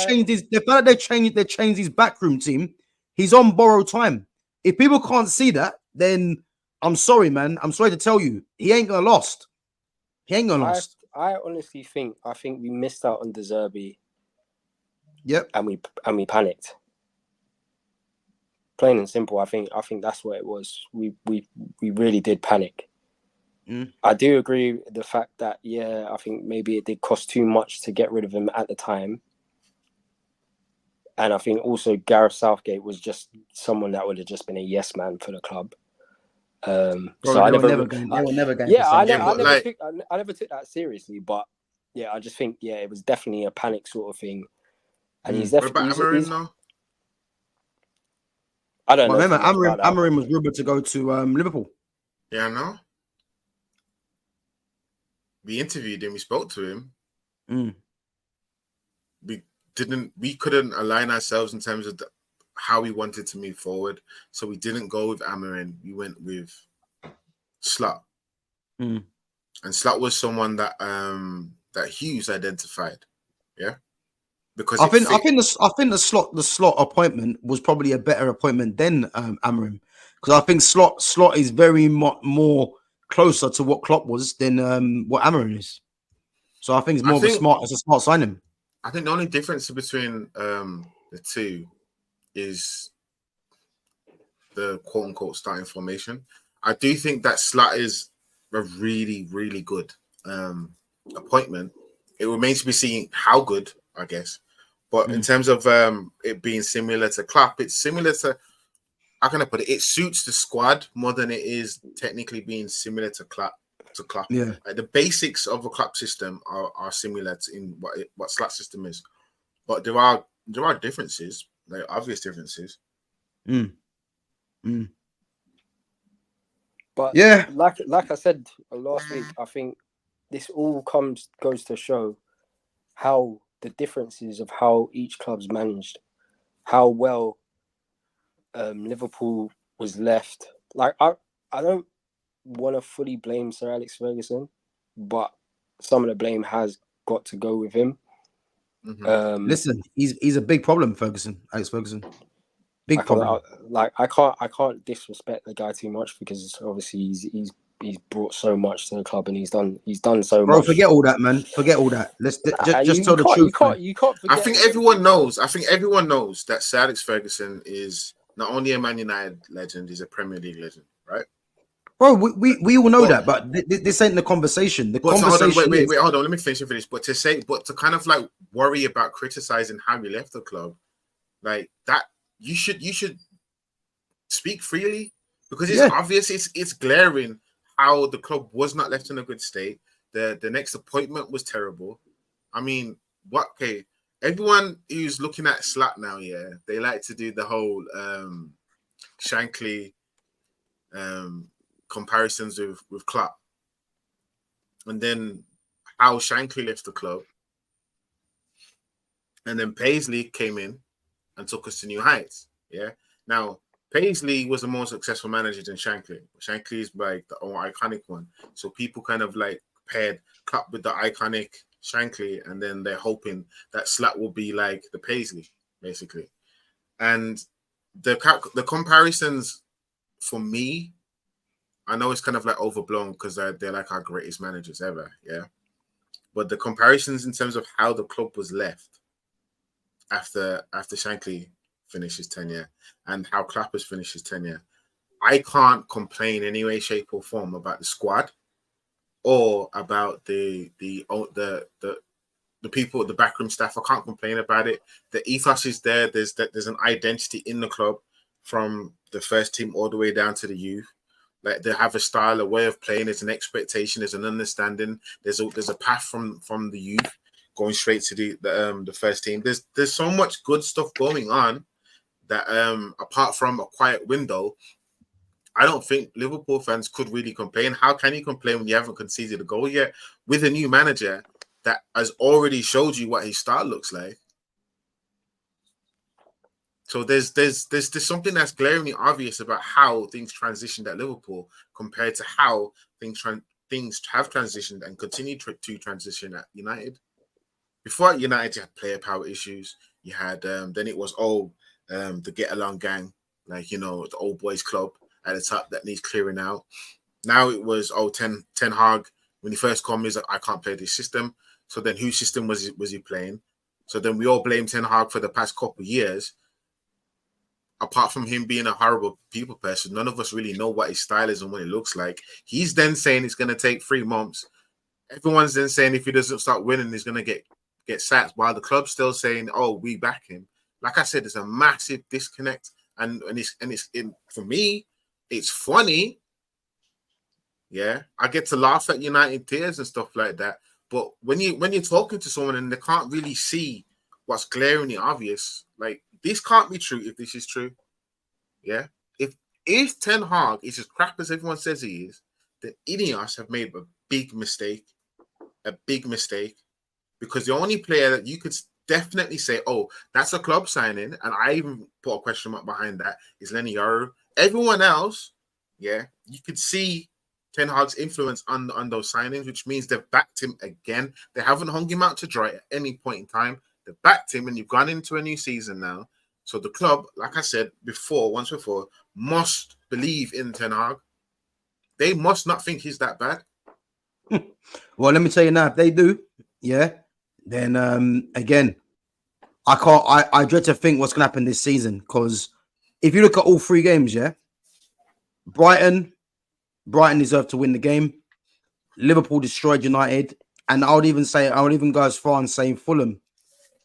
they changed his backroom team. He's on borrowed time. If people can't see that, then I'm sorry, man. I'm sorry to tell you, he ain't gonna lost. He ain't gonna lost. I honestly think we missed out on De Zerbi. Yep. And we panicked. Plain and simple. I think that's what it was. We really did panic. I do agree with the fact that I think maybe it did cost too much to get rid of him at the time. And I think also Gareth Southgate was just someone that would have just been a yes man for the club. So I never going. I never took that seriously. But I just think it was definitely a panic sort of thing. And he's definitely. What about Amorim now? I don't know. Remember, Amorim was rumored to go to Liverpool. Yeah, I know. We interviewed him. We spoke to him. We couldn't align ourselves in terms of how we wanted to move forward. So we didn't go with Amorim. We went with Slot. And Slot was someone that that Hughes identified. Yeah. Because I think the slot appointment was probably a better appointment than Amorim, because I think slot is very more closer to what Klopp was than what Amorim is. So I think it's a smart signing. I think the only difference between the two is the quote unquote starting formation. I do think that Slot is a really, really good appointment. It remains to be seen how good, I guess. But in terms of it being similar to Klopp, it's similar to, how can I put it? It suits the squad more than it is technically being similar to Klopp. Yeah, the basics of a Klopp system are similar to in what Slot system is, but there are differences, like obvious differences. But like I said last week, I think this all goes to show how the differences of how each club's managed, how well Liverpool was left. Like I don't want to fully blame Sir Alex Ferguson, but some of the blame has got to go with him. Listen, he's a big problem, Alex Ferguson. Big problem. I can't disrespect the guy too much, because obviously he's brought so much to the club, and he's done so much. Bro, forget all that, man. Forget all that. Let's just tell the truth. You can't forget. I think everyone knows that Sir Alex Ferguson is not only a Man United legend, he's a Premier League legend, right? Bro, we all know that, but this ain't the conversation. Hold on, let me finish this. But to kind of like worry about criticizing how he left the club, like that, you should speak freely, because it's obvious, it's glaring how the club was not left in a good state. The next appointment was terrible. I mean, everyone who's looking at Slot now, they like to do the whole Shankly comparisons with Klopp, and then how Shankly left the club, and then Paisley came in and took us to new heights. Yeah. Now Paisley was a more successful manager than Shankly. Shankly is like the iconic one, so people kind of like paired Klopp with the iconic Shankly, and then they're hoping that Slot will be like the Paisley, basically. And the comparisons, for me, I know it's kind of like overblown because they're like our greatest managers ever, yeah. But the comparisons in terms of how the club was left after Shankly finished his tenure and how Klopp has finished his tenure, I can't complain in any way, shape, or form about the squad or about the people, the backroom staff. I can't complain about it. The ethos is there. There's an identity in the club from the first team all the way down to the youth. Like, they have a style, a way of playing. There's an expectation. There's an understanding. There's a path from the youth going straight to the first team. There's so much good stuff going on that apart from a quiet window, I don't think Liverpool fans could really complain. How can you complain when you haven't conceded a goal yet with a new manager that has already showed you what his style looks like? So there's something that's glaringly obvious about how things transitioned at Liverpool compared to how things have transitioned and continue to transition at United. before at United, you had player power issues. You had then it was the get along gang, like the old boys club at the top that needs clearing out. Now it was Ten Hag. When he first came, he's like, I can't play this system. So then whose system was he playing? So then we all blame Ten Hag for the past couple of years. Apart from him being a horrible people person, none of us really know what his style is and what it looks like. He's then saying it's going to take 3 months. Everyone's then saying if he doesn't start winning, he's going to get sacked, while the club's still saying, oh, we back him. Like I said, there's a massive disconnect. And for me, it's funny. Yeah, I get to laugh at United tears and stuff like that. But when you're talking to someone and they can't really see what's glaringly obvious, like this can't be true if this is true. Yeah, if Ten Hag is as crap as everyone says he is, then Ineos have made a big mistake, because the only player that you could definitely say, oh, that's a club signing, and I even put a question mark behind that, is Lenny Yoro. Everyone else, yeah, you could see Ten Hag's influence on those signings, which means they've backed him again. They haven't hung him out to dry at any point in time. They've backed him, and you've gone into a new season now. So the club, like I said once before, must believe in Ten Hag. They must not think he's that bad. Well, let me tell you now, if they do, yeah, then again, I dread to think what's going to happen this season, because if you look at all 3 games, yeah, Brighton deserved to win the game. Liverpool destroyed United, and I would even go as far and say Fulham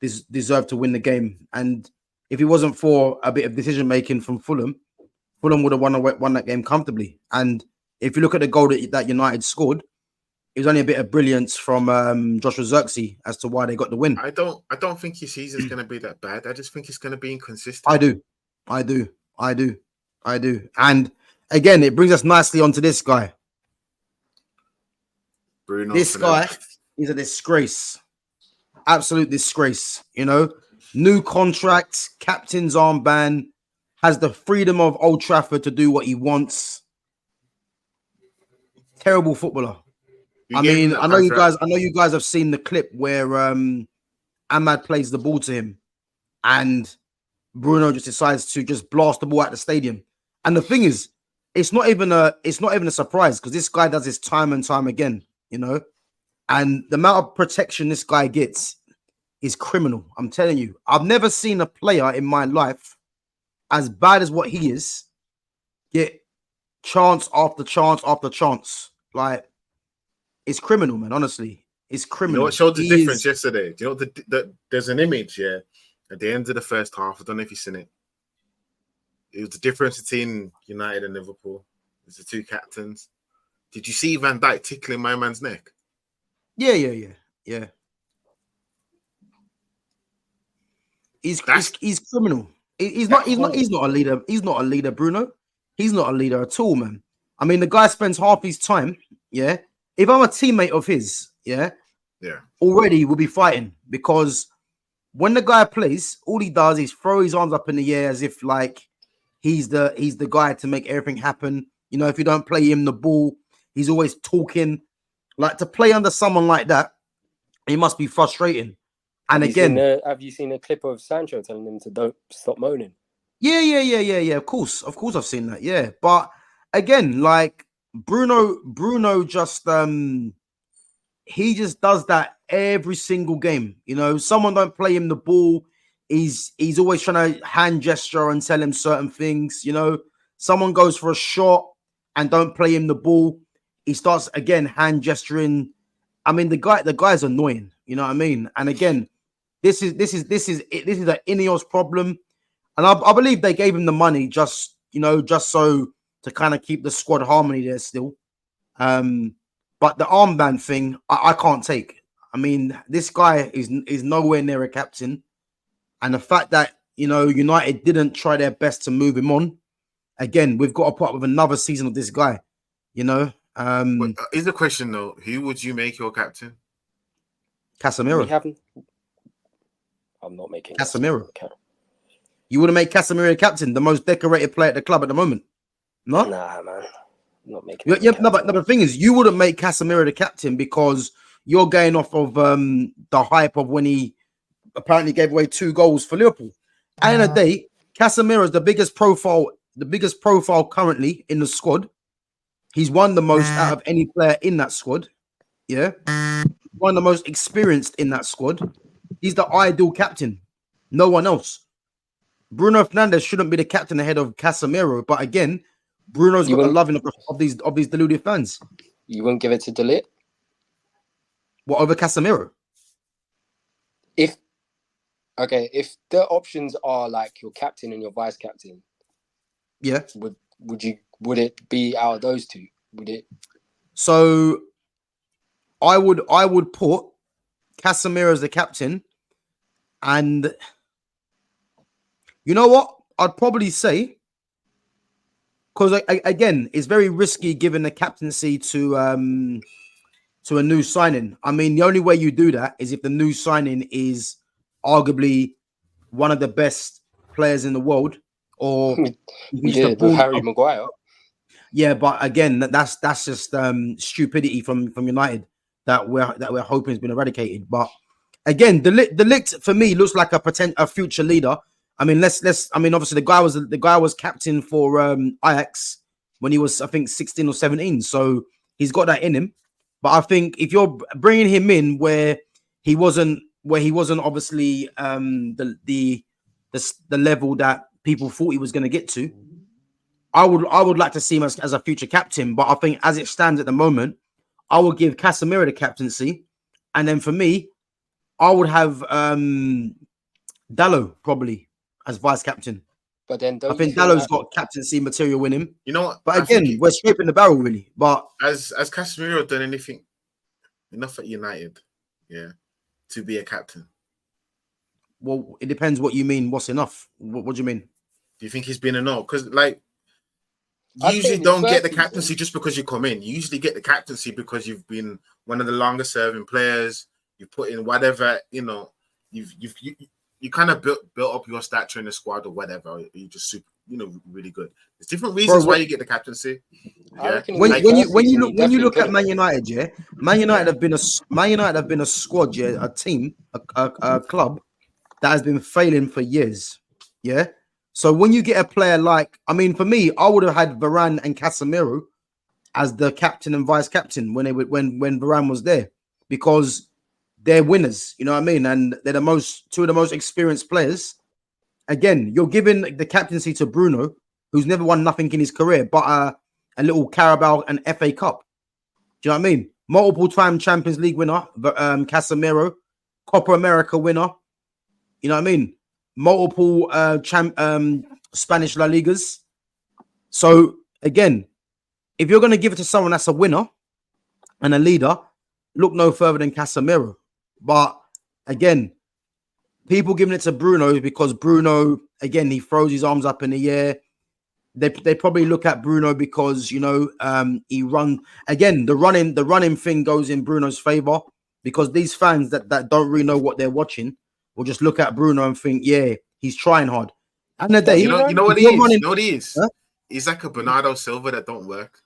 deserved to win the game. And if it wasn't for a bit of decision making from Fulham would have won that game comfortably. And if you look at the goal that United scored, it was only a bit of brilliance from Joshua Zirkzee as to why they got the win. I don't think his season's going to be that bad. I just think it's going to be inconsistent. I do. And again, it brings us nicely onto this guy. Bruno. This guy is a disgrace. Absolute disgrace. New contract, captain's armband, has the freedom of Old Trafford to do what he wants. Terrible footballer. I know you guys have seen the clip where Ahmad plays the ball to him, and Bruno just decides to just blast the ball out the stadium. And the thing is, it's not even a surprise, because this guy does this time and time again, and the amount of protection this guy gets is criminal. I'm telling you, I've never seen a player in my life as bad as what he is get chance after chance after chance. Like, it's criminal, man. Honestly, it's criminal. What showed the difference yesterday? Do you know there's an image, yeah, at the end of the first half. I don't know if you've seen it. It was the difference between United and Liverpool. It's the 2 captains. Did you see Van Dijk tickling my man's neck? Yeah. He's criminal. He's not a leader. He's not a leader, Bruno. He's not a leader at all, man. I mean, the guy spends half his time, yeah. If I'm a teammate of his, yeah, already we'll be fighting, because when the guy plays, all he does is throw his arms up in the air as if like he's the guy to make everything happen. If you don't play him the ball, he's always talking. Like, to play under someone like that, it must be frustrating. And have you seen a clip of Sancho telling him to don't stop moaning? Yeah. Of course, I've seen that. Yeah, but again, like Bruno just he just does that every single game. Someone don't play him the ball, he's always trying to hand gesture and tell him certain things. Someone goes for a shot and don't play him the ball, he starts again hand gesturing. I mean, the guy's annoying. You know what I mean? And again, this is an Ineos problem, and I believe they gave him the money just so to kind of keep the squad harmony there still. But the armband thing, I can't take. I mean, this guy is nowhere near a captain, and the fact that United didn't try their best to move him on. Again, we've got to put up with another season of this guy. But is the question though, who would you make your captain? Casemiro. I'm not making Casemiro. You wouldn't make Casemiro captain, the most decorated player at the club at the moment? No? Nah, man. I'm not making but the thing is, you wouldn't make Casemiro the captain because you're going off of the hype of when he apparently gave away 2 goals for Liverpool. At the end of the day, Casemiro is the biggest profile currently in the squad. He's won the most out of any player in that squad. Yeah. One of the most experienced in that squad. He's the ideal captain. No one else. Bruno Fernandes shouldn't be the captain ahead of Casemiro, but again, Bruno's got the loving of these deluded fans. You wouldn't give it to De Ligt? What, over Casemiro? If the options are like your captain and your vice captain, yeah, would it be out of those two? Would it? So I would put Casemiro as the captain, and you know what? I'd probably say, because again, it's very risky giving the captaincy to a new signing. I mean, the only way you do that is if the new signing is arguably one of the best players in the world, or we did it with Harry Maguire. Yeah, but again, that's just stupidity from United that we're hoping has been eradicated. But again, the Ligt for me looks like a future leader. I mean, I mean, obviously the guy was captain for Ajax when he was, I think, 16 or 17. So he's got that in him. But I think if you're bringing him in where he wasn't obviously the level that people thought he was going to get to, I would like to see him as a future captain. But I think as it stands at the moment, I would give Casemiro the captaincy, and then for me, I would have Dalot probably as vice captain. But then I think Dallow's got captaincy material in him. You know what? But again, we're scraping the barrel really. But has Casemiro done anything enough at United, to be a captain? Well, it depends what you mean. What's enough? What do you mean? Do you think he's been enough? Because you usually don't get the captaincy just because you come in. You usually get the captaincy because you've been one of the longest serving players. You put in whatever, you kind of built up your stature in the squad or whatever. You just super, really good. There's different reasons why you get the captaincy. Yeah. When you look at Man United, Man United have been a squad, a team, a club that has been failing for years. Yeah. So when you get a player like, I mean, for me, I would have had Varane and Casemiro as the captain and vice captain when Varane was there, because they're winners, you know what I mean? And they're two of the most experienced players. Again, you're giving the captaincy to Bruno, who's never won nothing in his career, but a little Carabao and FA Cup. Do you know what I mean? Multiple time Champions League winner, Casemiro, Copa America winner. You know what I mean? Multiple Spanish La Ligas. So again, if you're going to give it to someone that's a winner and a leader, look no further than Casemiro. But again, people giving it to Bruno because Bruno, again, he throws his arms up in the air. They probably look at Bruno because he run again. The running thing goes in Bruno's favor, because these fans that don't really know what they're watching will just look at Bruno and think, yeah, he's trying hard. And the day, you know what he is? You know what he is? Huh? He's like a Bernardo Silva that don't work.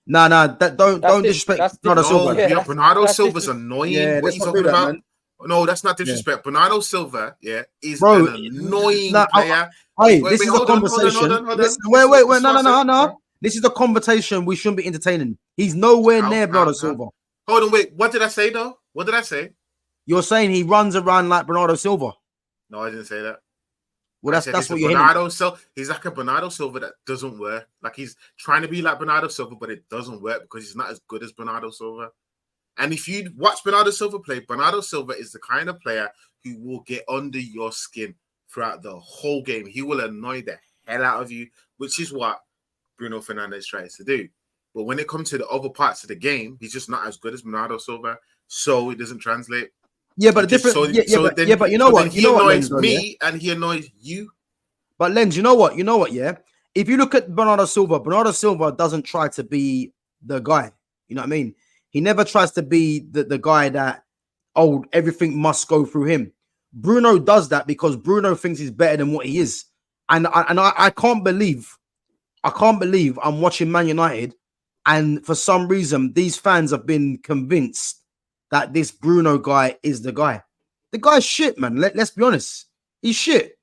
No, don't disrespect Bernardo Silva. Yeah, Bernardo Silva's annoying. Yeah, what are you talking about? Man. No, that's not disrespect. Yeah. Bernardo Silva, is an annoying player. This is a conversation. Wait. No. This is a conversation we shouldn't be entertaining. He's nowhere near Bernardo Silva. Hold on, wait. What did I say though? What did I say? You're saying he runs around like Bernardo Silva. No, I didn't say that. Well, that's what you're hitting. He's like a Bernardo Silva that doesn't work. Like he's trying to be like Bernardo Silva, but it doesn't work because he's not as good as Bernardo Silva. And if you watch Bernardo Silva play, Bernardo Silva is the kind of player who will get under your skin throughout the whole game. He will annoy the hell out of you, which is what Bruno Fernandes tries to do. But when it comes to the other parts of the game, he's just not as good as Bernardo Silva, so it doesn't translate. Yeah, but different. But you know what? He annoys me, and he annoys you. But Lenz, you know what? Yeah. If you look at Bernardo Silva doesn't try to be the guy. You know what I mean? He never tries to be the guy that everything must go through him. Bruno does that because Bruno thinks he's better than what he is, and I can't believe I'm watching Man United, and for some reason these fans have been convinced that this Bruno guy is the guy. The guy's shit, man. Let's be honest. He's shit.